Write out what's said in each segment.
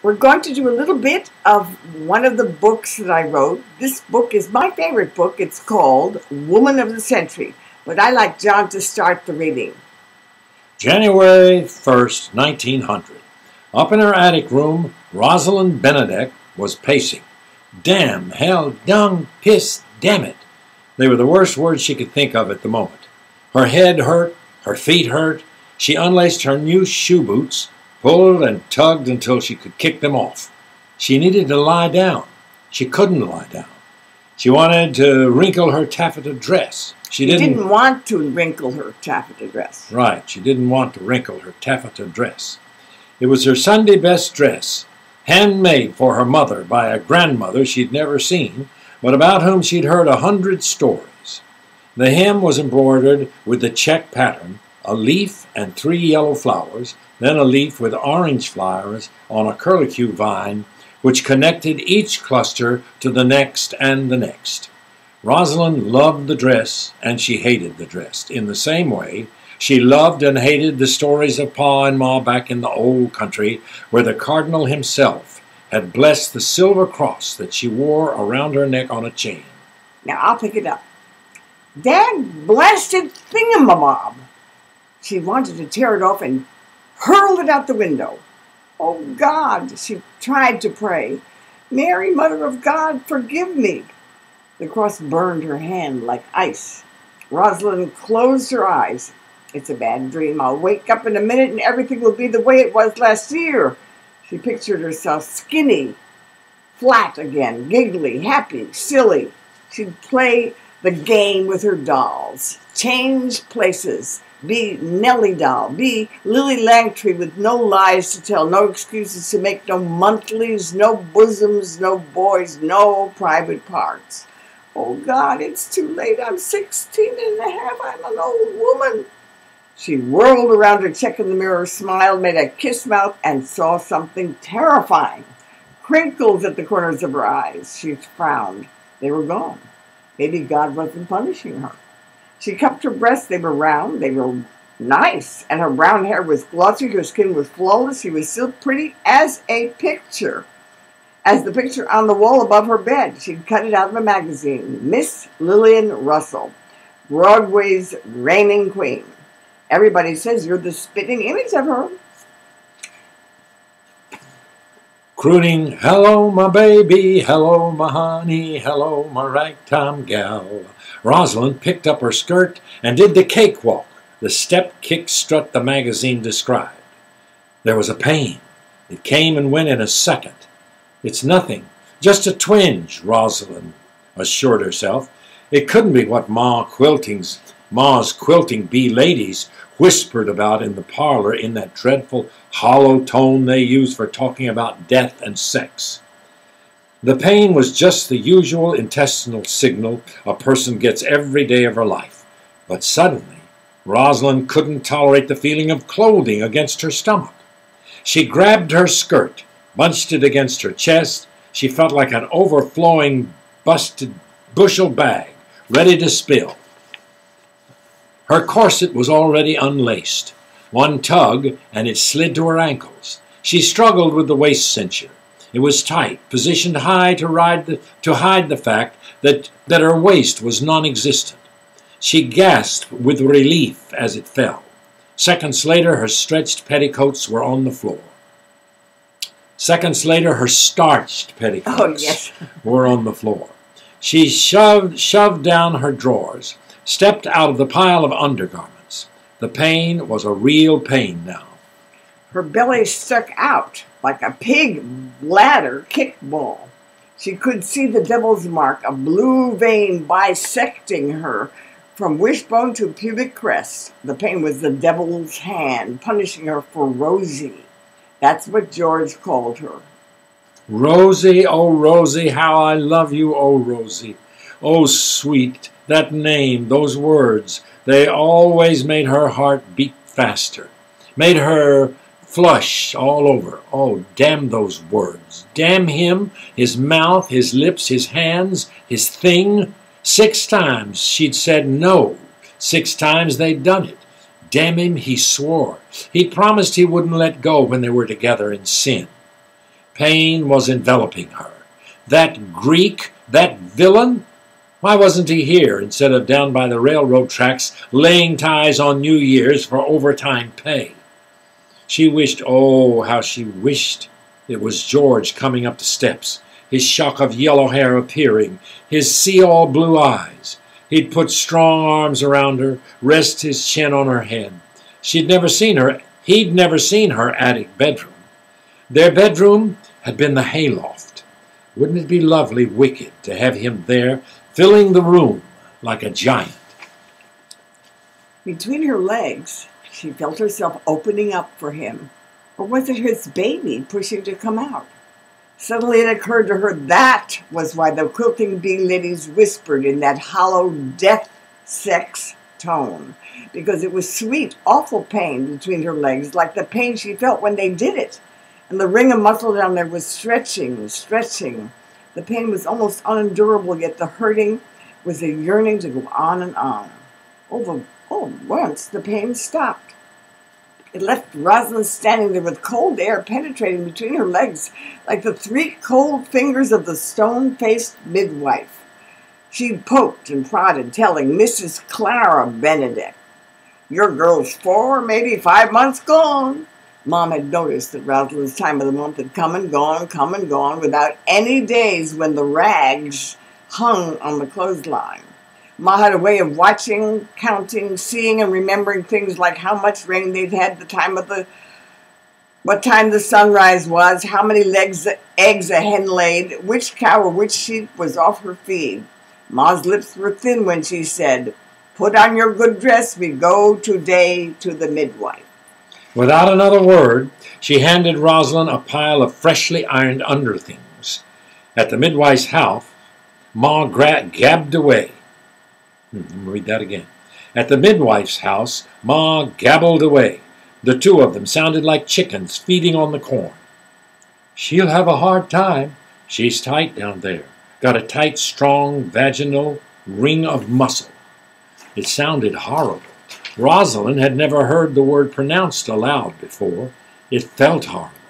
We're going to do a little bit of one of the books that I wrote. This book is my favorite book. It's called Woman of the Century. But I like John to start the reading. January 1st, 1900. Up in her attic room, Rosalind Benedek was pacing. Damn, hell, dung, piss, damn it. They were the worst words she could think of at the moment. Her head hurt, her feet hurt. She unlaced her new shoe boots, pulled and tugged until she could kick them off. She needed to lie down. She couldn't lie down. She wanted to wrinkle her taffeta dress. She didn't want to wrinkle her taffeta dress. Right, she didn't want to wrinkle her taffeta dress. It was her Sunday best dress, handmade for her mother by a grandmother she'd never seen, but about whom she'd heard 100 stories. The hem was embroidered with the check pattern, a leaf and 3 yellow flowers, then a leaf with orange flowers on a curlicue vine, which connected each cluster to the next and the next. Rosalind loved the dress, and she hated the dress. In the same way, she loved and hated the stories of Pa and Ma back in the old country, where the cardinal himself had blessed the silver cross that she wore around her neck on a chain. Now, I'll pick it up. Dad blasted thingamabob. She wanted to tear it off and hurl it out the window. Oh, God, she tried to pray. Mary, Mother of God, forgive me. The cross burned her hand like ice. Rosalind closed her eyes. It's a bad dream. I'll wake up in a minute and everything will be the way it was last year. She pictured herself skinny, flat again, giggly, happy, silly. She'd play the game with her dolls, change places, be Nellie doll, be Lily Langtry with no lies to tell, no excuses to make, no monthlies, no bosoms, no boys, no private parts. Oh, God, it's too late. I'm 16 and a half. I'm an old woman. She whirled around her check in the mirror, smiled, made a kiss mouth, and saw something terrifying. Crinkles at the corners of her eyes. She frowned. They were gone. Maybe God wasn't punishing her. She cupped her breasts. They were round. They were nice. And her brown hair was glossy. Her skin was flawless. She was still pretty as a picture. As the picture on the wall above her bed. She'd cut it out of a magazine. Miss Lillian Russell, Broadway's reigning queen. Everybody says you're the spitting image of her. Crooning, hello, my baby, hello, my honey, hello, my ragtime gal. Rosalind picked up her skirt and did the cakewalk, the step kick strut the magazine described. There was a pain. It came and went in a second. It's nothing, just a twinge, Rosalind assured herself. It couldn't be what Ma's quilting bee ladies whispered about in the parlor in that dreadful hollow tone they use for talking about death and sex. The pain was just the usual intestinal signal a person gets every day of her life. But suddenly, Rosalind couldn't tolerate the feeling of clothing against her stomach. She grabbed her skirt, bunched it against her chest. She felt like an overflowing, busted bushel bag, ready to spill. Her corset was already unlaced. One tug, and it slid to her ankles. She struggled with the waist cincher. It was tight, positioned high to hide the fact that her waist was non-existent. She gasped with relief as it fell. Seconds later, her stretched petticoats were on the floor. Seconds later, her starched petticoats were on the floor. She shoved down her drawers, stepped out of the pile of undergarments. The pain was a real pain now. Her belly stuck out like a pig bladder kickball. She could see the devil's mark, a blue vein bisecting her from wishbone to pubic crest. The pain was the devil's hand punishing her for Rosie. That's what George called her. Rosie, oh Rosie, how I love you, oh Rosie. Oh sweet, that name, those words, they always made her heart beat faster, made her flush all over. Oh, damn those words. Damn him, his mouth, his lips, his hands, his thing. 6 times she'd said no. 6 times they'd done it. Damn him, he swore. He promised he wouldn't let go when they were together in sin. Pain was enveloping her. That Greek, that villain, why wasn't he here instead of down by the railroad tracks laying ties on New Year's for overtime pay? She wished, oh, how she wished it was George coming up the steps, his shock of yellow hair appearing, his sea-all blue eyes. He'd put strong arms around her, rest his chin on her head. He'd never seen her attic bedroom. Their bedroom had been the hayloft. Wouldn't it be lovely, wicked, to have him there, filling the room like a giant? Between her legs, she felt herself opening up for him. Or was it his baby pushing to come out? Suddenly it occurred to her that was why the quilting bee ladies whispered in that hollow death sex tone. Because it was sweet, awful pain between her legs, like the pain she felt when they did it. And the ring of muscle down there was stretching, stretching. The pain was almost unendurable, yet the hurting was a yearning to go on and on. Once the pain stopped. It left Rosalind standing there with cold air penetrating between her legs like the 3 cold fingers of the stone-faced midwife. She poked and prodded, telling Mrs. Clara Benedict, "Your girl's 4, maybe 5 months gone." Mom had noticed that Rosalind's time of the month had come and gone, without any days when the rags hung on the clothesline. Ma had a way of watching, counting, seeing, and remembering things like how much rain they'd had, what time the sunrise was, how many eggs a hen laid, which cow or which sheep was off her feed. Ma's lips were thin when she said, "Put on your good dress, we go today to the midwife." Without another word, she handed Rosalind a pile of freshly ironed underthings. At the midwife's house, Ma gabbed away. Let me read that again. At the midwife's house, Ma gabbled away. The 2 of them sounded like chickens feeding on the corn. "She'll have a hard time. She's tight down there. Got a tight, strong, vaginal ring of muscle." It sounded horrible. Rosalind had never heard the word pronounced aloud before. It felt horrible.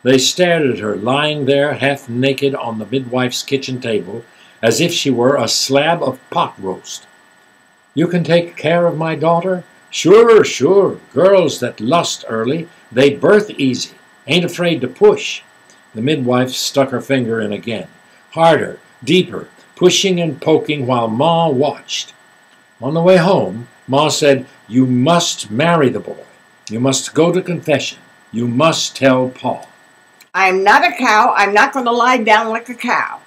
They stared at her, lying there half naked on the midwife's kitchen table, as if she were a slab of pot roast. "You can take care of my daughter?" "Sure, sure. Girls that lust early, they birth easy. Ain't afraid to push." The midwife stuck her finger in again. Harder, deeper, pushing and poking while Ma watched. On the way home, Ma said, "You must marry the boy. You must go to confession. You must tell Pa." "I'm not a cow. I'm not going to lie down like a cow."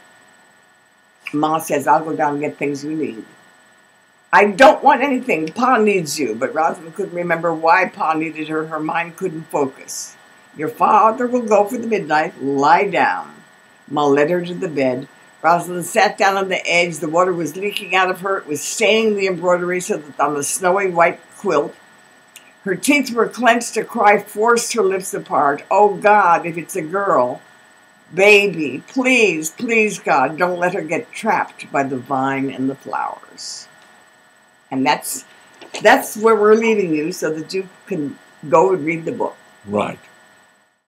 Ma says, "I'll go down and get things you need." "I don't want anything. Pa needs you." But Rosalind couldn't remember why Pa needed her. Her mind couldn't focus. "Your father will go for the midnight. Lie down." Ma led her to the bed. Rosalind sat down on the edge. The water was leaking out of her. It was staining the embroidery so that on the snowy white quilt. Her teeth were clenched. A cry forced her lips apart. "Oh, God, if it's a girl. Baby, please, please, God, don't let her get trapped by the vine and the flowers." And that's where we're leaving you so that you can go and read the book. Right.